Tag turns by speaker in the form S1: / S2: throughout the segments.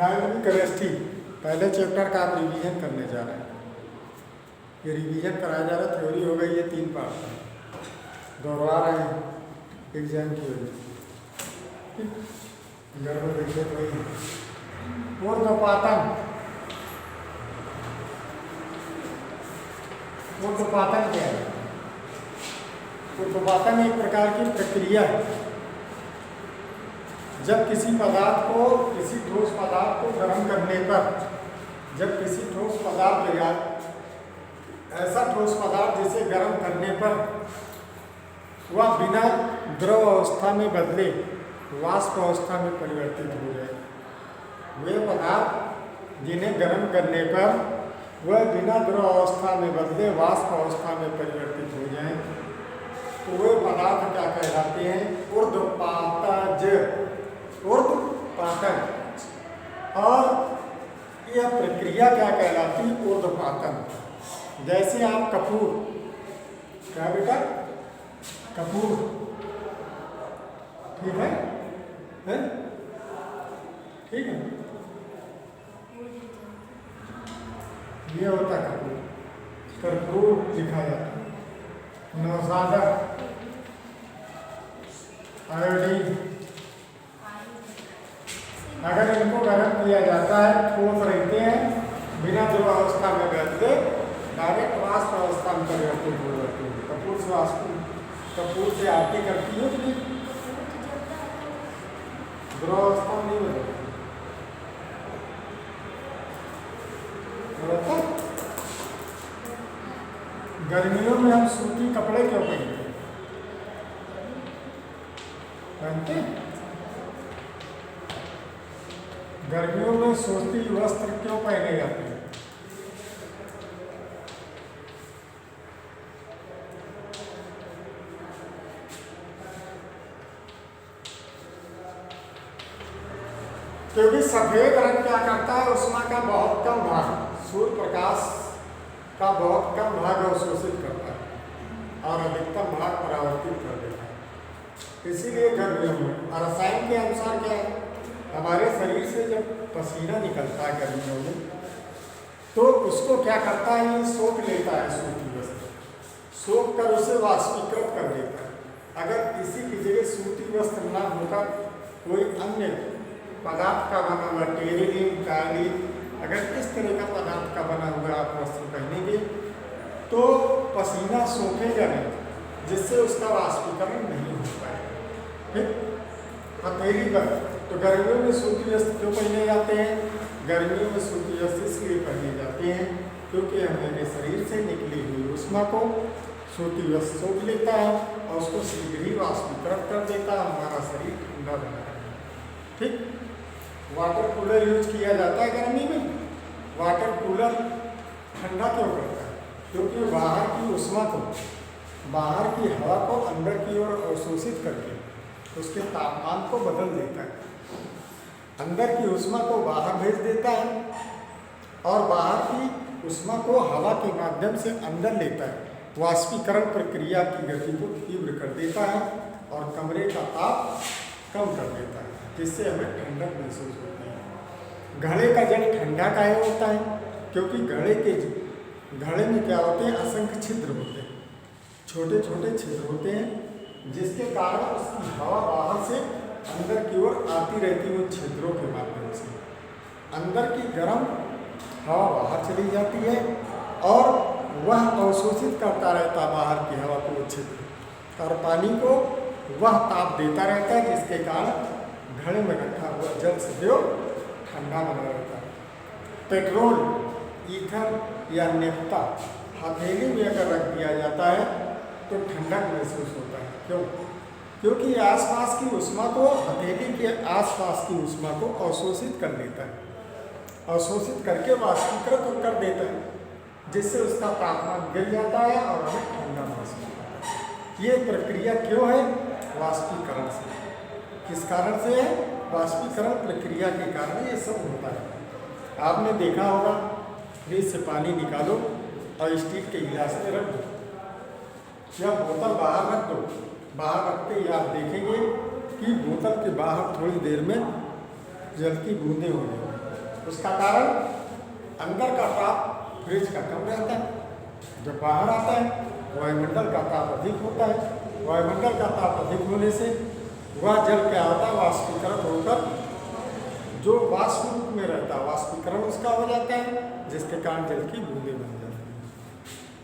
S1: Ethyl chemistry पहले chapter का आप रिवीजन करने जा रहे हैं। ये रिवीजन कराया जा रहा है, थ्योरी हो गई, ये 3 पार्ट है, दोहरा रहे हैं एग्जाम की वजह से। गड़बड़ देखिए तो वही ऊर्ध्वपातन। ऊर्ध्वपातन क्या है? ऊर्ध्वपातन एक प्रकार की प्रक्रिया है जब किसी पदार्थ को, किसी ठोस पदार्थ को गर्म करने पर, जब किसी ठोस पदार्थ या ऐसा ठोस पदार्थ जिसे गर्म करने पर वह बिना द्रव अवस्था में बदले वाष्प अवस्था में परिवर्तित हो जाए। वे पदार्थ जिन्हें गर्म करने पर वह बिना द्रव अवस्था में बदले वाष्प अवस्था में परिवर्तित हो जाए तो वे पदार्थ क्या कहलाते हैं? ऊर्ध्वपातज। ऊर्ध्वपातन। और यह प्रक्रिया क्या कहलाती है? ऊर्ध्वपातन। जैसे आप कपूर, क्या बेटा? कपूर, ठीक है? ठीक है, ये होता है कपूर, कर्पूर लिखा जाता है, नौसादा, आयोडीन। अगर इनको गर्म किया जाता है, ठोस रहते हैं, बिना द्रव अवस्था में बदले डायरेक्ट वाष्प अवस्था में परिवर्तित हो जाते हैं। कपूर से वाष्प, कपूर से आरती करती है कि द्रव अवस्था नहीं बदलती। गर्मियों में हम सूती कपड़े क्यों पहनते हैं? गर्मियों में सूती वस्त्र क्यों पहने जाते हैं? क्योंकि सफेद रंग क्या करता है? ऊष्मा का बहुत कम भाग, सूर्य प्रकाश का बहुत कम भाग अवशोषित करता है और अधिकतम भाग परावर्तित कर देता है। इसीलिए गर्मियों में, और रसायन के अनुसार क्या है, हमारे शरीर से जब पसीना निकलता है गर्मियों में तो उसको क्या करता है? ये सोख लेता है सूती वस्त्र, सोख कर उसे वाष्पीकृत कर देता है। अगर किसी की जगह सूती वस्त्र ना होकर कोई अन्य पदार्थ का बना हुआ, टेरिलिन, कालीन, अगर इस तरह का पदार्थ का बना हुआ आप वस्त्र पहनेंगे तो पसीना सोखेगा नहीं, जिससे उसका वाष्पीकरण नहीं हो पाएगा। ठीक, हथेली पर तो गर्मियों में सूती वस्त्र क्यों पहने जाते हैं? गर्मियों में सूती वस्त्र इसलिए पहने जाते हैं क्योंकि हमारे शरीर से निकली हुई ऊष्मा को सूती वस्त्र सोख लेता है और उसको शीघ्र ही वाष्पीकृत कर देता है, हमारा शरीर ठंडा बना रहता है। ठीक, वाटर कूलर यूज किया जाता है गर्मी में। वाटर कूलर ठंडा क्यों करता है? क्योंकि बाहर की ऊष्मा को, बाहर की हवा को अंदर की ओर अवशोषित करके उसके तापमान को बदल देता है, अंदर की ऊष्मा को बाहर भेज देता है और बाहर की ऊष्मा को हवा के माध्यम से अंदर लेता है, वाष्पीकरण प्रक्रिया की गति को तीव्र कर देता है और कमरे का ताप कम कर देता है, जिससे हमें ठंडक महसूस होती है। घड़े का जल ठंडा काहे होता है? क्योंकि घड़े में क्या होते हैं? असंख्य छिद्र होते हैं, छोटे छोटे छिद्र होते हैं, जिसके कारण उसकी हवा बाहर से अंदर की ओर आती रहती है। उन छिद्रों के माध्यम से अंदर की गर्म हवा बाहर चली जाती है और वह अवशोषित करता रहता है बाहर की हवा को, छिद्र, और पानी को वह ताप देता रहता है, जिसके कारण घड़े में रखा हुआ जल सदैव ठंडा बना रहता है। पेट्रोल, ईथर या नेफ्ता हथेली में अगर रख दिया जाता है तो ठंडक महसूस होता है। क्यों? क्योंकि आसपास की ऊष्मा को, हथेली के आसपास की ऊष्मा को अवशोषित कर लेता है, अवशोषित करके वाष्पीकृत कर देता है, जिससे उसका तापमान गिर जाता है और हमें ठंडा महसूस होता है। ये प्रक्रिया क्यों है? वाष्पीकरण से। किस कारण से है? वाष्पीकरण प्रक्रिया के कारण ये सब होता है। आपने देखा होगा, फ्रिज से पानी निकालो और स्टील के गिलास में रख दो, या बोतल बाहर रख दो, बाहर रखते ही आप देखेंगे कि बोतल के बाहर थोड़ी देर में जल की बूंदें हो जाएंगी। उसका कारण अंदर का ताप फ्रिज का कम रहता है, जब बाहर आता है वायुमंडल का ताप अधिक होता है। वायुमंडल का ताप अधिक होने से वह जल क्या होता है, वाष्पीकरण होकर जो वाष्प रूप में रहता है वाष्पीकरण उसका हो जाता है, जिसके कारण जल की बूंदें बन जाती हैं।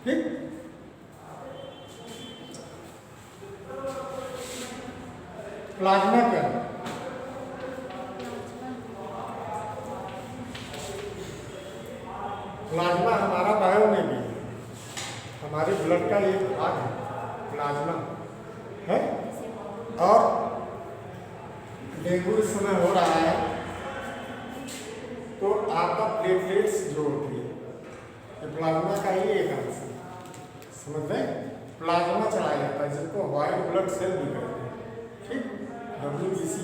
S1: ठीक, प्लाज्मा क्या है? प्लाज्मा हमारा बायो में भी है, हमारे ब्लड का एक भाग है प्लाज्मा है। और डेंगू इस समय हो रहा है तो आपका प्लेटलेट्स जो होती है ये प्लाज्मा का ही एक अंश है, समझ रहे? प्लाज्मा चलाया जाता है जिसको व्हाइट ब्लड सेल भी कहते हैं। ठीक, WBC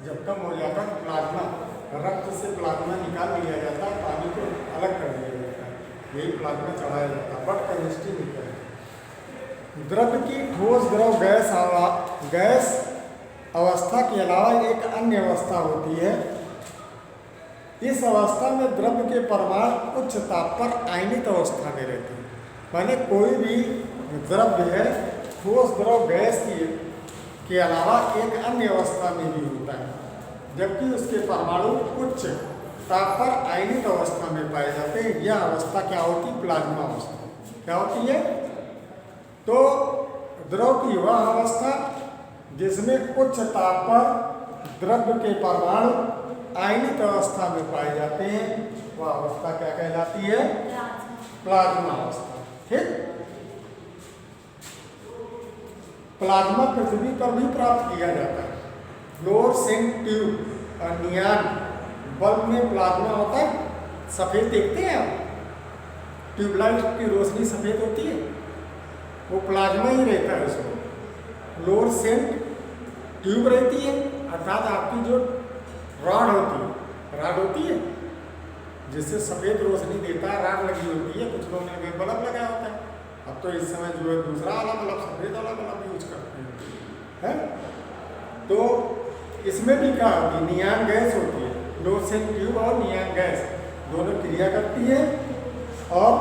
S1: जब कम हो जाता है प्लाज्मा, रक्त से प्लाज्मा निकाल लिया जाता है, पानी को अलग कर दिया जाता है, यही प्लाज्मा चढ़ाया जाता है। बट केमिस्ट्री में क्या है, द्रव्य की ठोस द्रव गैस अवस्था के अलावा एक अन्य अवस्था होती है। इस अवस्था में द्रव्य के परमाणु उच्च ताप पर आयनित अवस्था में रहते हैं। माने कोई भी द्रव्य है ठोस द्रव गैस के अलावा एक अन्य अवस्था में भी होता है, जबकि उसके परमाणु उच्च ताप पर आयनित अवस्था में पाए जाते हैं। यह अवस्था क्या होती है? प्लाज्मा अवस्था। क्या होती है? तो द्रव की वह अवस्था जिसमें उच्च ताप पर द्रव्य के परमाणु आयनित अवस्था में पाए जाते हैं, वह अवस्था क्या कहलाती है? प्लाज्मा अवस्था। ठीक, प्लाज्मा पृथ्वी पर भी प्राप्त किया जाता है। फ्लोरोसेंट ट्यूब और नियान बल्ब में प्लाज्मा होता है, सफेद देखते हैं आप, ट्यूबलाइट की रोशनी सफेद होती है, वो प्लाज्मा ही रहता है उसमें। फ्लोरोसेंट ट्यूब रहती है, अर्थात आपकी जो रॉड होती है जिससे सफेद रोशनी देता है, रॉड लगी होती है, कुछ लोगों ने बल्ब लगाया होता है। अब तो इस समय जो है दूसरा वाला बल्ब, सफेद वाला बल्ब यूज करते हैं, है? तो इसमें भी क्या होती है? नियान गैस होती है। फ्लोरोसेंट ट्यूब और नियान गैस दोनों क्रिया करती है और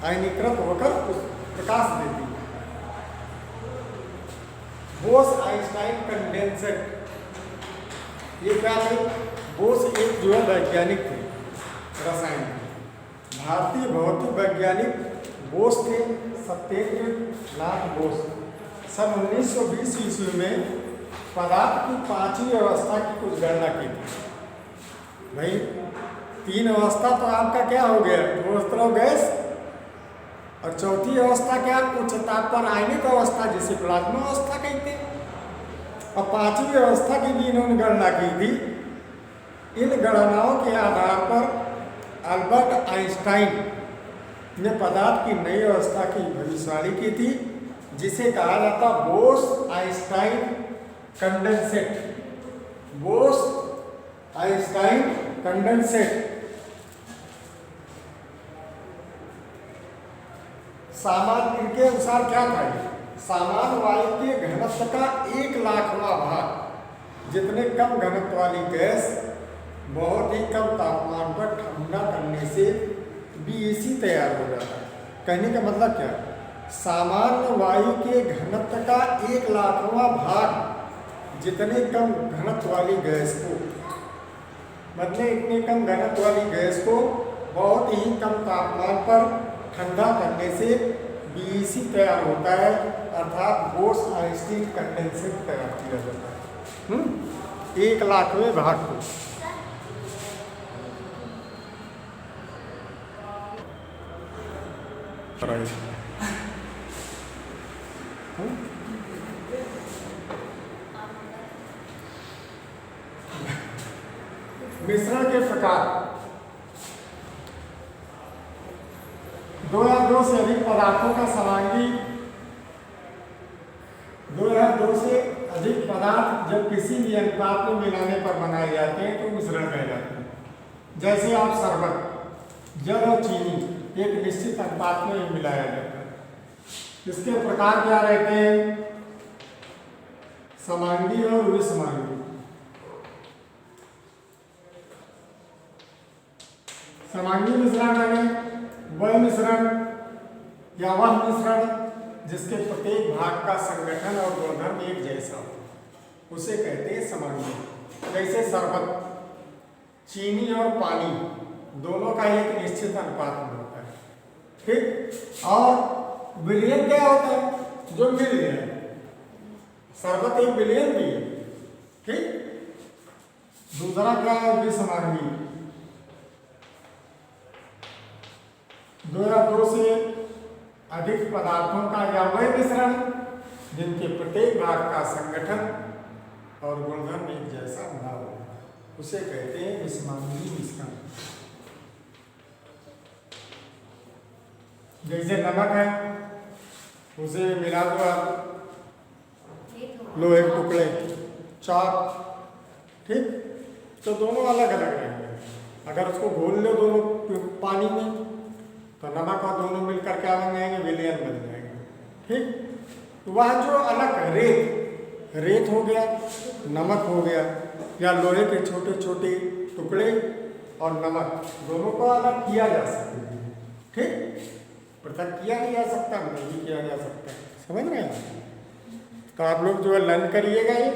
S1: आयनीकृत होकर उस प्रकाश देती है। बोस आइंस्टाइन कंडेंसेट, ये क्या है? बोस एक जो है वैज्ञानिक थे, रसायन थे, भारतीय भौतिक वैज्ञानिक बोस थे, सत्येंद्रनाथ बोस। सन 1920 ईस्वी में पदार्थ की पांचवी अवस्था की कुछ गणना की थी। भाई तीन अवस्था तो आपका क्या हो गया? ठोस द्रव गैस, और चौथी अवस्था क्या? उच्च ताप पर आयनिक अवस्था, जिसे प्लाज्मा अवस्था कहते हैं। और पांचवी अवस्था की भी इन्होंने गणना की थी। इन गणनाओं के आधार पर अल्बर्ट आइंस्टाइन ने पदार्थ की नई अवस्था की भविष्यवाणी की थी, जिसे कहा जाता Bose Einstein condensate. Bose Einstein condensate. सामान्य इनके अनुसार क्या था? सामान्य वायु के घनत्व का 1,00,000वां भाग जितने कम घनत्व वाली गैस बहुत ही कम तापमान पर ठंडा करने से बीएसी तैयार हो जाता है। कहने का मतलब क्या? सामान्य वायु के घनत्व का 1,00,000वां भाग जितने कम घनत्व वाली गैस को, मतलब इतने कम घनत्व वाली गैस को बहुत ही कम तापमान पर ठंडा करने से बीएसी तैयार होता है, अर्थात बोस आइंस्टीन कंडेंसेट तैयार किया जाता है। 1,00,000वें भाग को मिश्रण के प्रकार। 2 या 2 से अधिक पदार्थों का समांगी, 2 या 2 से अधिक पदार्थ जब किसी भी अनुपात में मिलाने पर बनाए जाते हैं तो मिश्रण कहे जाते हैं। जैसे आप शरबत, जल और चीनी एक निश्चित अनुपात में मिलाया जाता है। इसके प्रकार क्या रहते हैं? समांगी और विसमांगी। समांगी मिश्रण माने वह मिश्रण या वह मिश्रण जिसके प्रत्येक भाग का संगठन और गुणधर्म एक जैसा हो, उसे कहते हैं समांगी। जैसे शरबत, चीनी और पानी दोनों का एक निश्चित अनुपात में होता है, ठीक। और विलयन क्या होता है? जो मिल गया, शरबत एक विलयन भी है, ठीक। दूसरा क्या है? विसमांगी, दो या दो से अधिक पदार्थों का या वह मिश्रण जिनके प्रत्येक भाग का संगठन और गुणधर्म एक जैसा न हो, उसे कहते हैं विसमांगी मिश्रण। जैसे नमक है, उसे मिला दो आप लोहे के टुकड़े, चाक, ठीक, तो दोनों अलग अलग रहेंगे। अगर उसको घोल लो दोनों पानी में तो नमक और दोनों मिलकर क्या बन जाएंगे? विलयन बन जाएंगे, ठीक। वह जो अलग रेत हो गया, नमक हो गया, या लोहे के छोटे छोटे टुकड़े और नमक, दोनों को अलग किया जा सकता है, ठीक। पृथक किया नहीं जा सकता, नहीं किया जा सकता, समझ रहे हैं? तो आप लोग जो है लर्न करिएगा, ये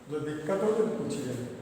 S1: जो दिक्कत हो तो पूछिएगा।